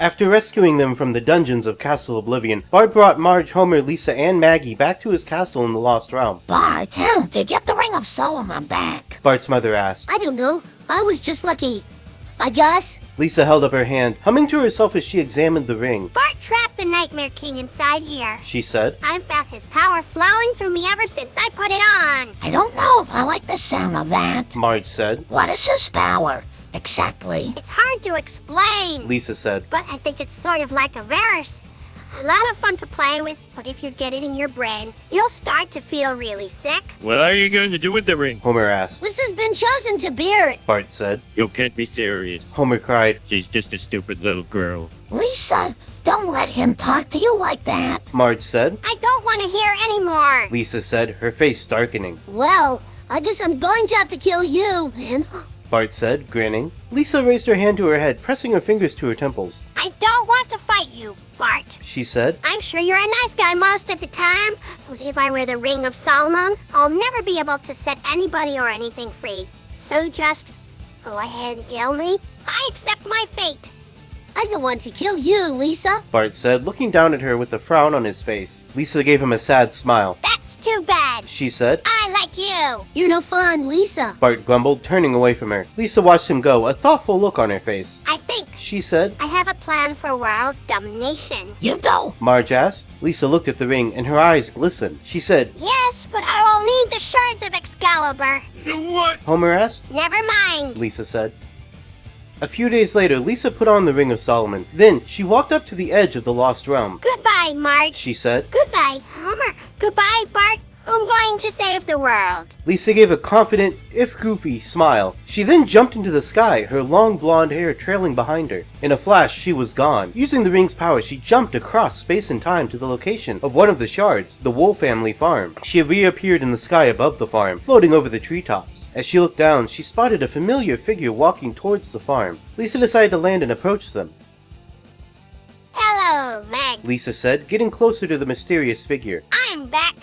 After rescuing them from the dungeons of Castle Oblivion, Bart brought Marge, Homer, Lisa, and Maggie back to his castle in the Lost Realm. Bart, how did you get the Ring of Solomon back? Bart's mother asked. I don't know. I was just lucky. I guess. Lisa held up her hand, humming to herself as she examined the ring. Bart trapped the Nightmare King inside here. She said. I've felt his power flowing through me ever since I put it on. I don't know if I like the sound of that. Marge said. What is his power? Exactly. It's hard to explain. Lisa said. But I think it's sort of like a virus. A lot of fun to play with, but if you get it in your brain, you'll start to feel really sick. What are you going to do with the ring? Homer asked. Lisa's been chosen to bear it. Bart said. You can't be serious. Homer cried. She's just a stupid little girl. Lisa, don't let him talk to you like that. Marge said. I don't want to hear anymore. Lisa said, her face darkening. Well, I guess I'm going to have to kill you, then. Bart said, grinning. Lisa raised her hand to her head, pressing her fingers to her temples. I don't want to fight you, Bart. She said. I'm sure you're a nice guy most of the time, but if I wear the Ring of Solomon, I'll never be able to set anybody or anything free. So just go ahead and kill me. I accept my fate. I don't want to kill you, Lisa. Bart said, looking down at her with a frown on his face. Lisa gave him a sad smile. That's too bad. She said. I like you. You're no fun, Lisa. Bart grumbled, turning away from her. Lisa watched him go, a thoughtful look on her face. I think She said. I have a plan for world domination. You do? Marge asked. Lisa looked at the ring, and her eyes glistened. She said. Yes, but I will need the shards of Excalibur. What? Homer asked. Never mind. Lisa said. A few days later, Lisa put on the Ring of Solomon. Then, she walked up to the edge of the Lost Realm. Goodbye, Marge. She said. Goodbye, Homer. Goodbye, Bart. I'm going to save the world. Lisa gave a confident, if goofy, smile. She then jumped into the sky, her long blonde hair trailing behind her. In a flash, she was gone. Using the ring's power, she jumped across space and time to the location of one of the shards, the Wool family farm. She reappeared in the sky above the farm, floating over the treetops. As she looked down, she spotted a familiar figure walking towards the farm. Lisa decided to land and approach them. Hello, Meg. Lisa said, getting closer to the mysterious figure. I'm back.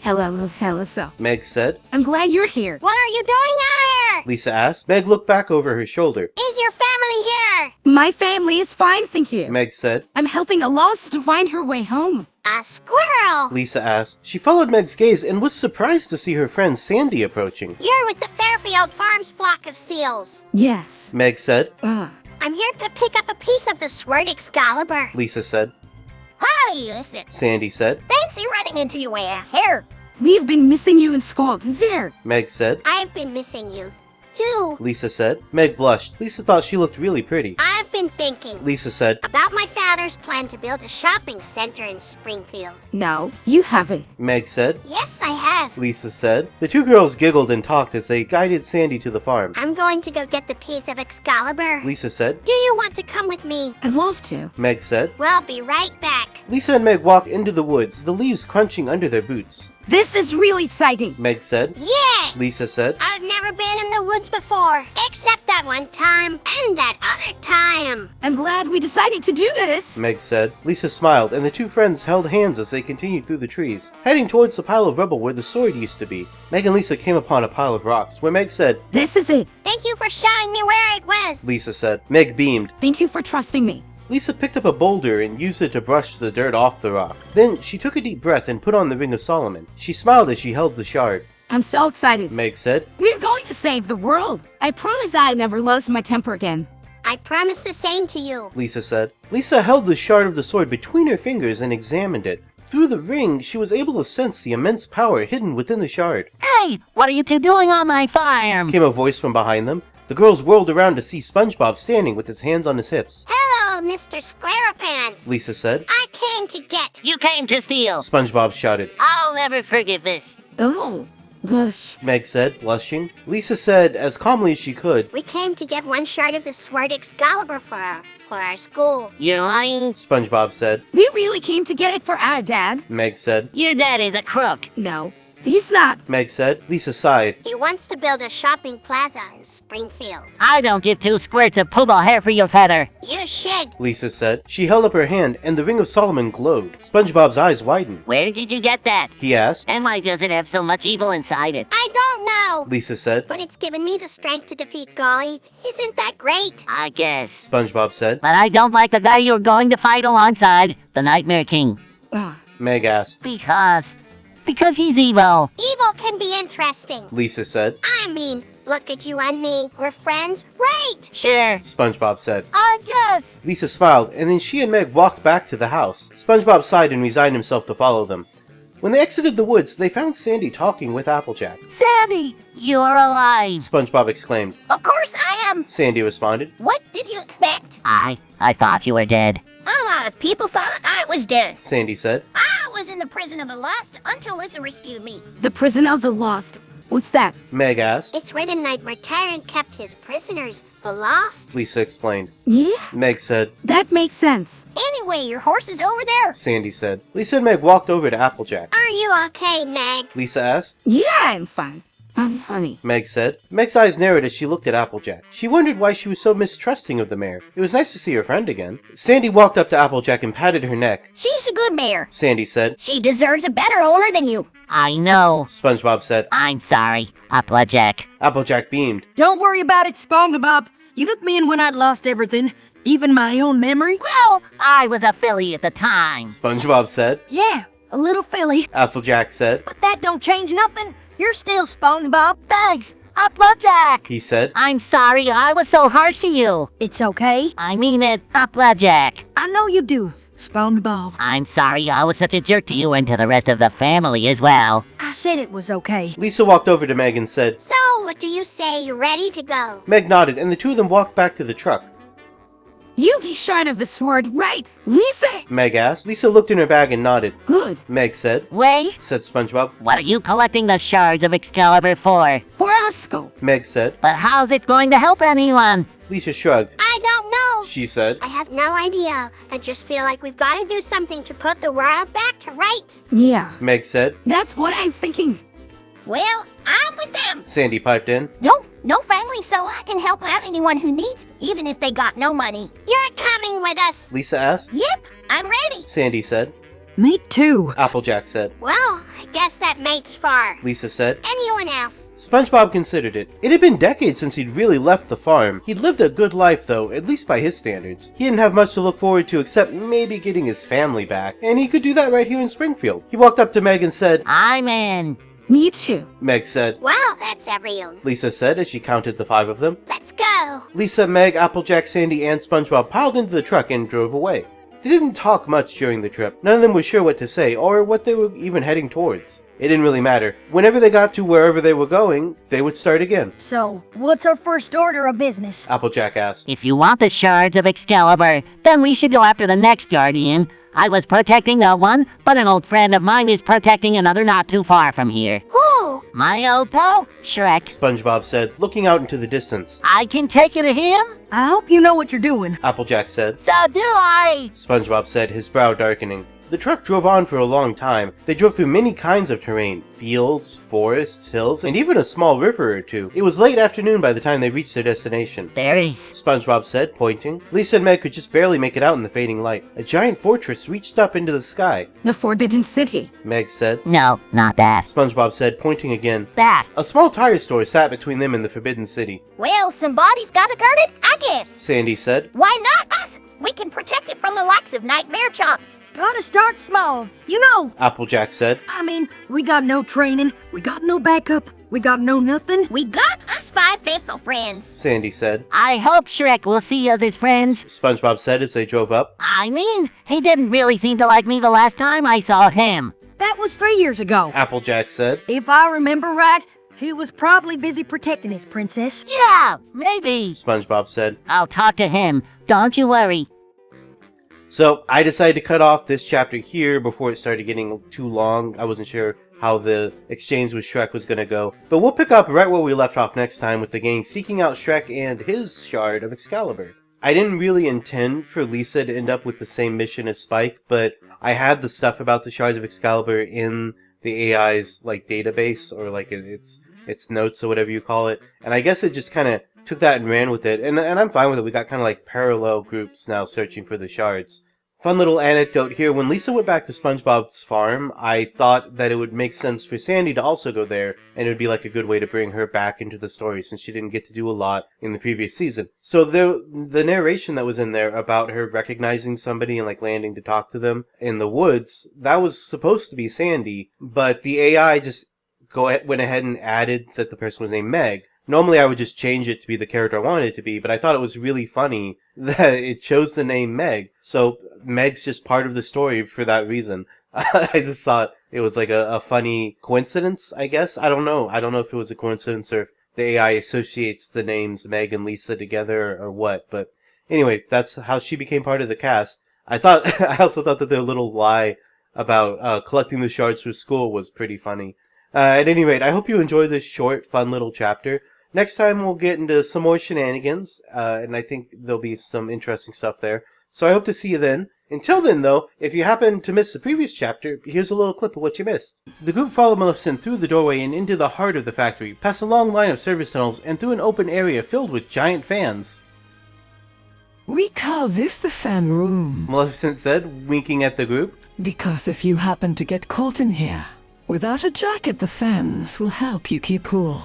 Hello, Felissa. Meg said. I'm glad you're here. What are you doing out here? Lisa asked. Meg looked back over her shoulder. Is your family here? My family is fine, thank you. Meg said. I'm helping a lost to find her way home. A squirrel. Lisa asked. She followed Meg's gaze and was surprised to see her friend Sandy approaching. You're with the Fairfield Farms flock of seals. Yes. Meg said. I'm here to pick up a piece of the sword Excalibur. Lisa said. Hi, listen. Sandy said. Fancy running into you here. We've been missing you in school. There. Meg said. I've been missing you, too. Lisa said. Meg blushed. Lisa thought she looked really pretty. I've been thinking Lisa said. about my father's plan to build a shopping center in Springfield. No, you haven't. Meg said. Yes, I have. Lisa said. The two girls giggled and talked as they guided Sandy to the farm. I'm going to go get the piece of Excalibur. Lisa said. Do you want to come with me? I'd love to. Meg said. We'll be right back. Lisa and Meg walked into the woods, the leaves crunching under their boots. This is really exciting. Meg said. Yeah! Lisa said. I've never been in the woods before, except that one time and that other time. I'm glad we decided to do this. Meg said. Lisa smiled, and the two friends held hands as they continued through the trees, heading towards the pile of rubble where the sword used to be. Meg and Lisa came upon a pile of rocks, where Meg said. This is it. Thank you for showing me where it was. Lisa said. Meg beamed. Thank you for trusting me. Lisa picked up a boulder and used it to brush the dirt off the rock. Then she took a deep breath and put on the Ring of Solomon. She smiled as she held the shard. I'm so excited. Meg said. We're going to save the world. I promise I never lose my temper again. I promise the same to you. Lisa said. Lisa held the shard of the sword between her fingers and examined it. Through the ring, she was able to sense the immense power hidden within the shard. Hey, what are you two doing on my farm? Came a voice from behind them. The girls whirled around to see SpongeBob standing with his hands on his hips. Hello, Mr. Squarepants. Lisa said. I came to get. You came to steal. SpongeBob shouted. I'll never forgive this. Oh, gosh. Meg said, blushing. Lisa said, as calmly as she could. We came to get one shard of the sword Excalibur for our school. You're lying. SpongeBob said. We really came to get it for our dad. Meg said. Your dad is a crook. No, He's not. Meg said. Lisa sighed. He wants to build a shopping plaza in Springfield. I don't give 2 squirts of poobah hair for your feather. You should. Lisa said. She held up her hand, and the Ring of Solomon glowed. SpongeBob's eyes widened. Where did you get that? He asked. And why does it have so much evil inside it? I don't know. Lisa said. But it's given me the strength to defeat Golly. Isn't that great? I guess. SpongeBob said. But I don't like the guy you're going to fight alongside, the Nightmare King. Meg asked. Because he's evil. Evil can be interesting. Lisa said. I mean, look at you and me. We're friends, right? Sure. SpongeBob said. I guess. Lisa smiled, and then she and Meg walked back to the house. SpongeBob sighed and resigned himself to follow them. When they exited the woods, they found Sandy talking with Applejack. Sandy, you're alive. SpongeBob exclaimed. Of course I am. Sandy responded. What did you expect? I thought you were dead. A lot of people thought I was dead. Sandy said. I was in the prison of the lost until Lisa rescued me. The prison of the lost. What's that? Meg asked. It's where the Nightmare Tyrant kept his prisoners, the lost. Lisa explained. Yeah, Meg said. that makes sense. Anyway, your horse is over there. Sandy said. Lisa and Meg walked over to Applejack. Are you okay, Meg? Lisa asked. Yeah, I'm fine. Honey. Meg said. Meg's eyes narrowed as she looked at Applejack. She wondered why she was so mistrusting of the mare. It was nice to see her friend again. Sandy walked up to Applejack and patted her neck. She's a good mare. Sandy said. She deserves a better owner than you. I know. SpongeBob said. I'm sorry, Applejack. Applejack beamed. Don't worry about it, SpongeBob. You took me in when I'd lost everything, even my own memory. Well, I was a filly at the time. SpongeBob said. Yeah, a little filly, Applejack said. but that don't change nothing. You're still SpongeBob. Thanks, Applejack. He said. I'm sorry I was so harsh to you. It's okay. I mean it, Applejack. I know you do, SpongeBob. I'm sorry I was such a jerk to you and to the rest of the family as well. I said it was okay. Lisa walked over to Meg and said. So, what do you say? You ready to go? Meg nodded, and the two of them walked back to the truck. You the shard of the sword, right? Lisa? Meg asked. Lisa looked in her bag and nodded. Good. Meg said. Wait, Said SpongeBob. what are you collecting the shards of Excalibur for? For our skull. Meg said. But how's it going to help anyone? Lisa shrugged. I don't know. She said. I have no idea. I just feel like we've got to do something to put the world back to right. Yeah, Meg said. that's what I'm thinking. Well, I'm with them. Sandy piped in. No family, so I can help out anyone who needs, even if they got no money. You're coming with us. Lisa asked. Yep, I'm ready. Sandy said. Me too. Applejack said. Well, I guess that makes for Lisa said. anyone else. SpongeBob considered it. It had been decades since he'd really left the farm. He'd lived a good life though, at least by his standards. He didn't have much to look forward to except maybe getting his family back, and he could do that right here in Springfield. He walked up to Meg and said. I'm in. Me too. Meg said. Well, that's everyone. Lisa said as she counted the 5 of them. Let's go. Lisa, Meg, Applejack, Sandy, and SpongeBob piled into the truck and drove away. They didn't talk much during the trip. None of them were sure what to say or what they were even heading towards. It didn't really matter. Whenever they got to wherever they were going, they would start again. So, what's our first order of business? Applejack asked. If you want the shards of Excalibur, then we should go after the next guardian. I was protecting the one, but an old friend of mine is protecting another not too far from here. Who? My old pal, Shrek. SpongeBob said, looking out into the distance. I can take you to him? I hope you know what you're doing. Applejack said. So do I. SpongeBob said, his brow darkening. The truck drove on for a long time. They drove through many kinds of terrain. Fields, forests, hills, and even a small river or two. It was late afternoon by the time they reached their destination. There is. SpongeBob said, pointing. Lisa and Meg could just barely make it out in the fading light. A giant fortress reached up into the sky. The Forbidden City. Meg said. No, not that. SpongeBob said, pointing again. That. A small tire store sat between them and the Forbidden City. Well, somebody's got to guard it, I guess. Sandy said. Why not us? We can protect it from the likes of Nightmare Chomps. Gotta start small, you know. Applejack said. I mean, we got no training, we got no backup, we got no nothing. We got us 5 faithful friends. Sandy said. I hope Shrek will see us as friends. SpongeBob said as they drove up. I mean, he didn't really seem to like me the last time I saw him. That was 3 years ago. Applejack said. If I remember right, he was probably busy protecting his princess. Yeah, maybe. SpongeBob said. I'll talk to him. Don't you worry. So, I decided to cut off this chapter here before it started getting too long. I wasn't sure how the exchange with Shrek was going to go. But we'll pick up right where we left off next time with the gang seeking out Shrek and his shard of Excalibur. I didn't really intend for Lisa to end up with the same mission as Spike, but I had the stuff about the shards of Excalibur in the AI's like database or like its notes or whatever you call it. And I guess it just kind of took that and ran with it. And I'm fine with it. We got kind of like parallel groups now searching for the shards. Fun little anecdote here. When Lisa went back to SpongeBob's farm, I thought that it would make sense for Sandy to also go there, and it would be like a good way to bring her back into the story since she didn't get to do a lot in the previous season. So the narration that was in there about her recognizing somebody and like landing to talk to them in the woods, that was supposed to be Sandy, but the AI just went ahead and added that the person was named Meg. Normally I would just change it to be the character I wanted it to be, but I thought it was really funny that it chose the name Meg. So Meg's just part of the story for that reason. I just thought it was like a funny coincidence, I guess. I don't know. I don't know if it was a coincidence or if the AI associates the names Meg and Lisa together or what. But anyway, that's how she became part of the cast. I also thought that their little lie about collecting the shards for school was pretty funny. At any rate, I hope you enjoyed this short, fun little chapter. Next time we'll get into some more shenanigans, and I think there'll be some interesting stuff there. So I hope to see you then. Until then, though, if you happen to miss the previous chapter, here's a little clip of what you missed. The group followed Maleficent through the doorway and into the heart of the factory, past a long line of service tunnels, and through an open area filled with giant fans. We call this the fan room. Maleficent said, winking at the group. Because if you happen to get caught in here, without a jacket, the fans will help you keep cool.